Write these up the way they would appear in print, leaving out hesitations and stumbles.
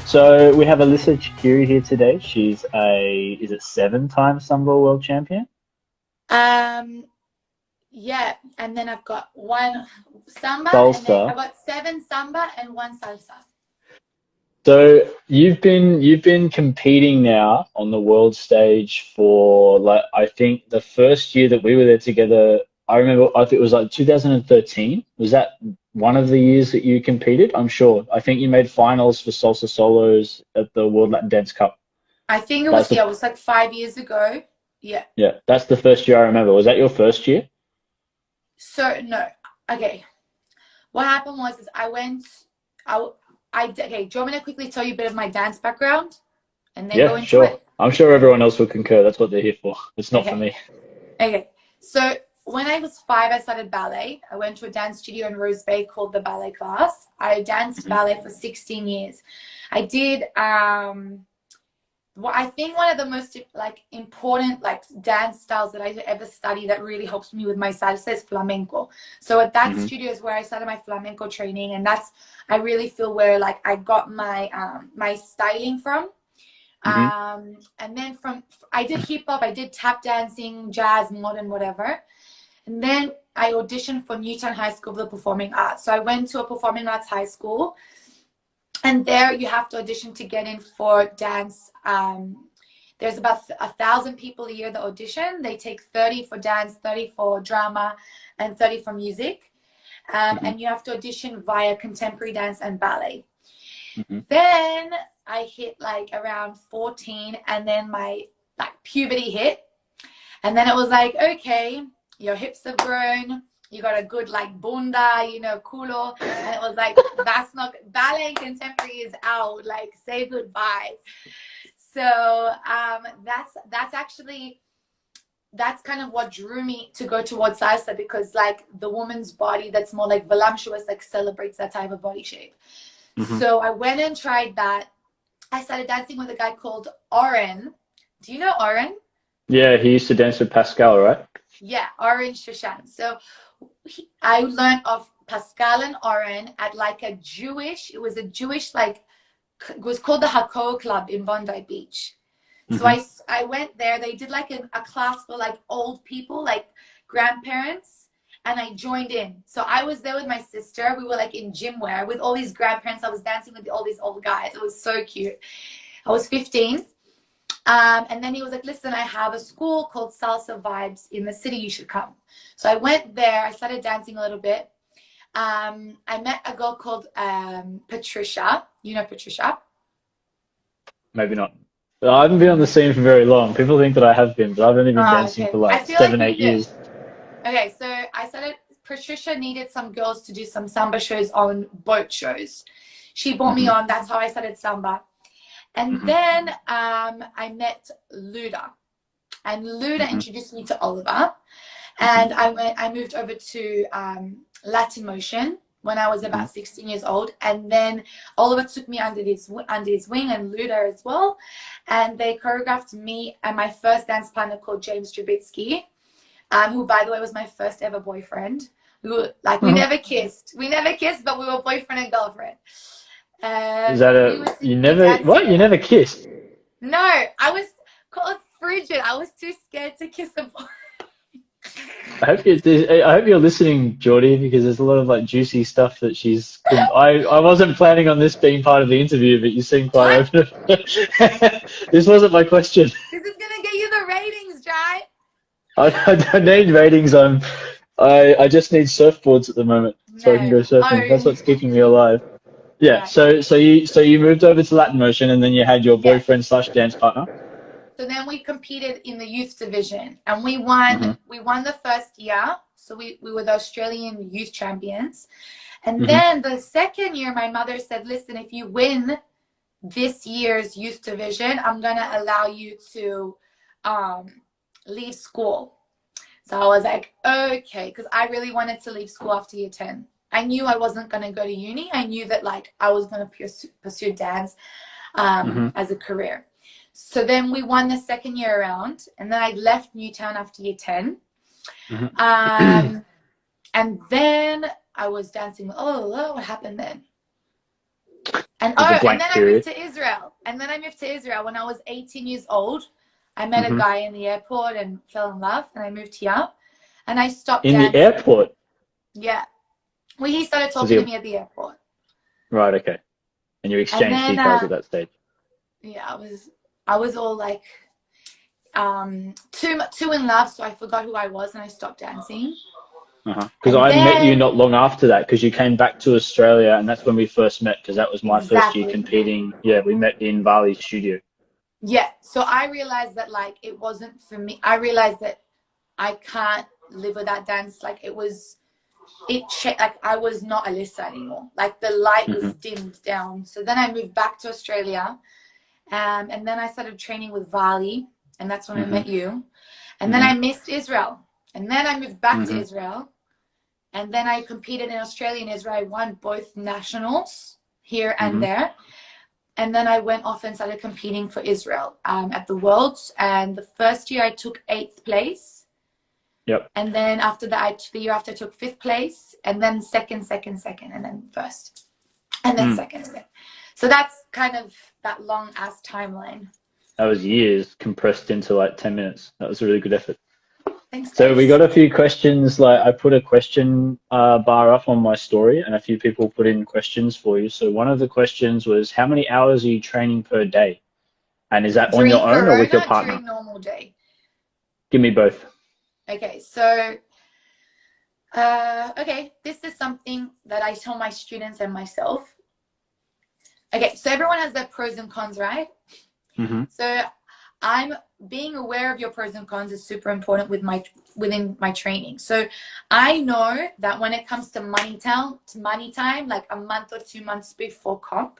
So we have Alyssa Chriqui here today. She's is it 7-time Samba world champion? Um, yeah, and then I've got one samba, and then Salsa. I've got seven samba and one salsa. So you've been competing now on the world stage for like I think the first year that we were there together. I remember I think it was like 2013. Was that one of the years that you competed? I'm sure. I think you made finals for salsa solos at the World Latin Dance Cup. I think it That's was, the yeah, it was like 5 years ago. Yeah. Yeah, that's the first year I remember. Was that your first year? So no, okay. What happened was is I went, I, okay. Do you want me to quickly tell you a bit of my dance background and then go Yeah, into sure. it? I'm sure everyone else will concur. That's what they're here for. It's not for Okay. me. Okay. So when I was 5, I started ballet. I went to a dance studio in Rose Bay called the Ballet Class. I danced Mhm. ballet for 16 years. I did well, I think one of the most like important like dance styles that I ever studied that really helps me with my salsa is flamenco. So at that Mhm. studio is where I started my flamenco training, and that's I really feel where like I got my my styling from. Mhm. And then from I did hip hop, I did tap dancing, jazz, modern, whatever. And then I auditioned for Newtown High School for the Performing Arts. So I went to a performing arts high school, and there you have to audition to get in for dance. There's about 1,000 people a year that audition. They take 30 for dance, 30 for drama, and 30 for music. Mhm. And you have to audition via contemporary dance and ballet. Mhm. Then I hit like around 14, and then my like puberty hit. And then it was like, okay, your hips have grown, you got a good like bunda, culo. And it was like, that's not ballet and contemporary is out. Like, say goodbye. So that's actually that's kind of what drew me to go towards salsa, because like the woman's body that's more like voluptuous, like celebrates that type of body shape. Mhm. So I went and tried that. I started dancing with a guy called Oren. Do you know Oren? Yeah, he used to dance with Pascal, right? Yeah, Oren Shoshan. So I learned of Pascal and Oren at like it was a Jewish, like, it was called the Hako Club in Bondi Beach. So Mhm. I went there. They did like a class for like old people, like grandparents, and I joined in. So I was there with my sister. We were like in gym wear with all these grandparents. I was dancing with all these old guys. It was so cute. I was 15. And then he was like, listen, I have a school called Salsa Vibes in the city. You should come. So I went there. I started dancing a little bit. I met a girl called Patricia. You know Patricia? Maybe not. I haven't been on the scene for very long. People think that I have been, but I've only been Oh, dancing okay. for I like feel like seven, you eight do. years. Okay, so I started. Patricia needed some girls to do some samba shows on boat shows. She brought me Mhm. on. That's how I started samba. And Mhm. then I met Luda, and Luda Mhm. introduced me to Oliver. Mhm. And I moved over to Latin Motion when I was Mhm. about 16 years old. And then Oliver took me under his wing, and Luda as well. And they choreographed me and my first dance partner called James Drabitsky, who, by the way, was my first ever boyfriend. We Mhm. never kissed. We never kissed, but we were boyfriend and girlfriend. Is that We a would you be never dancing what? a You lot. never kissed? No, I was called frigid. I was too scared to kiss a boy. I hope you're listening, Geordie, because there's a lot of like juicy stuff that she's. I wasn't planning on this being part of the interview, but you seem quite What? open. This wasn't my question. This is gonna get you the ratings, Jai. I don't need ratings. I just need surfboards at the moment, so I can No. go surfing. That's Oh, what's keeping me alive. Yeah. right. So you moved over to Latin Motion, and then you had your Yes. boyfriend slash dance partner. So then we competed in the youth division, and we won. Mhm. We won the first year. So we were the Australian youth champions. And Mhm. then the second year, my mother said, "Listen, if you win this year's youth division, I'm gonna allow you to um, leave school." So I was like, okay, because I really wanted to leave school after year 10. I knew I wasn't going to go to uni. I knew that like I was going to pursue dance Mhm. as a career. So then we won the second year around, and then I left Newtown after year 10. Mhm. Um, and then I was dancing. Oh, what happened then? And with a and blank then I moved period. to Israel. And then I moved to Israel when I was 18 years old. I met a Hmm. guy in the airport and fell in love, and I moved here. And I stopped In the dancing. airport? Yeah. Well, he started Was talking to he me at the airport. right? Okay. And you And exchanged then details at that stage. yeah, I was all like too in love, so I forgot who I was and I stopped dancing. Because And I met you then not long after that, because you came back to Australia, and that's when we first met, because that was my first year exactly. competing. Yeah, we met in Bali's studio. Yeah. So I realized that like it wasn't for me. I realized that I can't live without dance. Like like I was not Alyssa anymore. Like the light Hmm. was dimmed down. So then I moved back to Australia, and then I started training with Vali, and that's when I Hmm. met you. And then Hmm. I missed Israel, and then I moved back to Hmm. Israel, and then I competed in Australia and Israel. I won both nationals here and Hmm. there. And then I went off and started competing for Israel at the Worlds. And the first year I took 8th place. Yep. And then after that, the year after I took 5th place. And then second, and then first. And then Mm. second again. So that's kind of that long ass timeline. That was years compressed into like 10 minutes. That was a really good effort. Thanks, So we guys. got a few questions. Like I put a question bar up on my story, and a few people put in questions for you. So one of the questions was, how many hours are you training per day? And is that on During your own or with your Corona, partner? during normal day. Give me both. Okay, so okay, this is something that I tell my students and myself. Okay, so everyone has their pros and cons, right? Hmm. So I'm being aware of your pros and cons is super important within my training. So I know that when it comes to money time, like a month or 2 months before comp,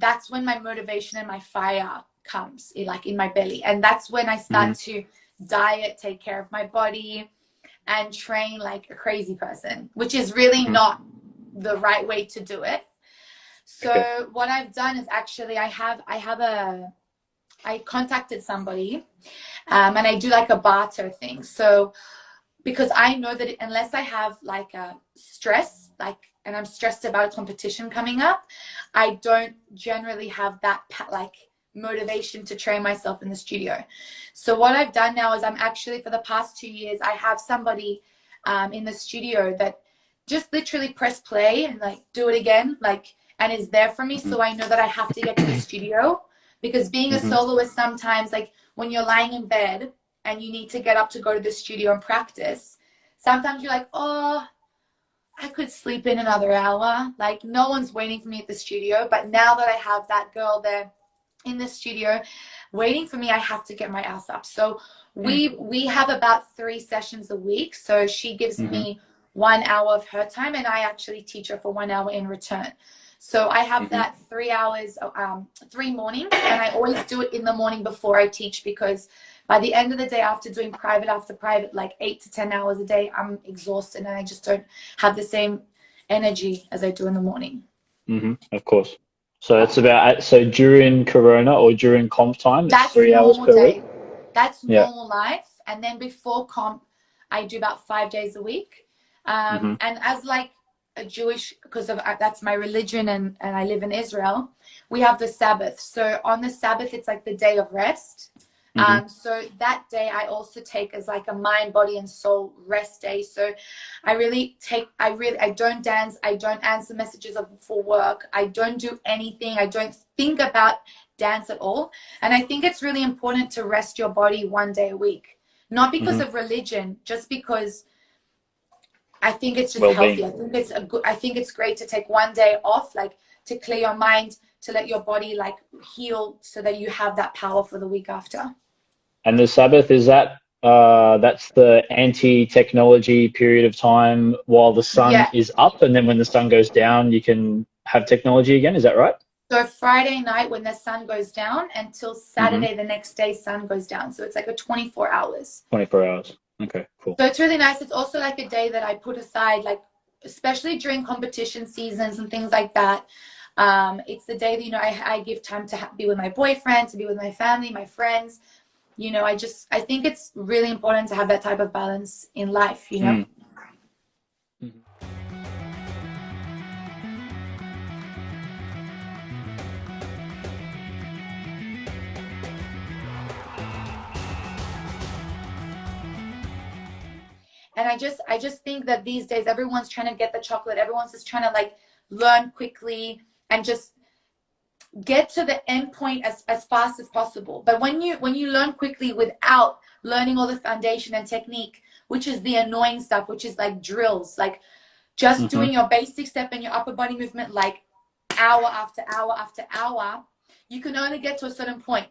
that's when my motivation and my fire comes like in my belly, and that's when I Hmm. start to diet, take care of my body, and train like a crazy person, which is really Hmm. not the right way to do it. Okay. So what I've done is actually I contacted somebody, and I do like a barter thing. So because I know that unless I have like a stress, like, and I'm stressed about a competition coming up, I don't generally have that like motivation to train myself in the studio. So what I've done now is I'm actually, for the past 2 years, I have somebody in the studio that just literally press play and like do it again, like, and is there for me. Hmm. So I know that I have to get to the studio, because being a Hmm. soloist, sometimes like when you're lying in bed and you need to get up to go to the studio and practice, sometimes you're like, oh, I could sleep in another hour. Like no one's waiting for me at the studio. But now that I have that girl there in the studio waiting for me, I have to get my ass up. So we have about 3 sessions a week. So she gives Hmm. me 1 hour of her time, and I actually teach her for 1 hour in return. So I have Hmm. that 3 hours, 3 mornings, and I always do it in the morning before I teach, because by the end of the day, after doing private after private, like 8 to 10 hours a day, I'm exhausted and I just don't have the same energy as I do in the morning. Hmm. Of course. So it's about, so during Corona or during comp time, it's That's 3 hours normal per week. day. That's Yeah. normal life. And then before comp, I do about 5 days a week. Hmm. And as like a Jewish, because of that's my religion, and I live in Israel, we have the Sabbath. So on the Sabbath, it's like the day of rest. Hmm. So that day I also take as like a mind, body, and soul rest day. So I don't dance, I don't answer messages for work, I don't do anything, I don't think about dance at all. And I think it's really important to rest your body 1 day a week, not because Hmm. of religion, just because I think it's just healthy. Well-being. I think it's great to take 1 day off, like to clear your mind, to let your body like heal, so that you have that power for the week after. And the Sabbath, is that that's the anti-technology period of time while the sun Yeah. is up, and then when the sun goes down, you can have technology again. Is that right? So Friday night when the sun goes down until Hmm. Saturday the next day sun goes down. So it's like a 24 hours. 24 hours. Okay, cool. So it's really nice. It's also like a day that I put aside, like especially during competition seasons and things like that. It's the day that, I give time to be with my boyfriend, to be with my family, my friends. I think it's really important to have that type of balance in life. Mm. Mhm. And I just think that these days everyone's trying to get the chocolate. Everyone's just trying to like learn quickly and just get to the end point as fast as possible. But when you learn quickly without learning all the foundation and technique, which is the annoying stuff, which is like drills, like just Mm-hmm. doing your basic step and your upper body movement like hour after hour after hour, you can only get to a certain point.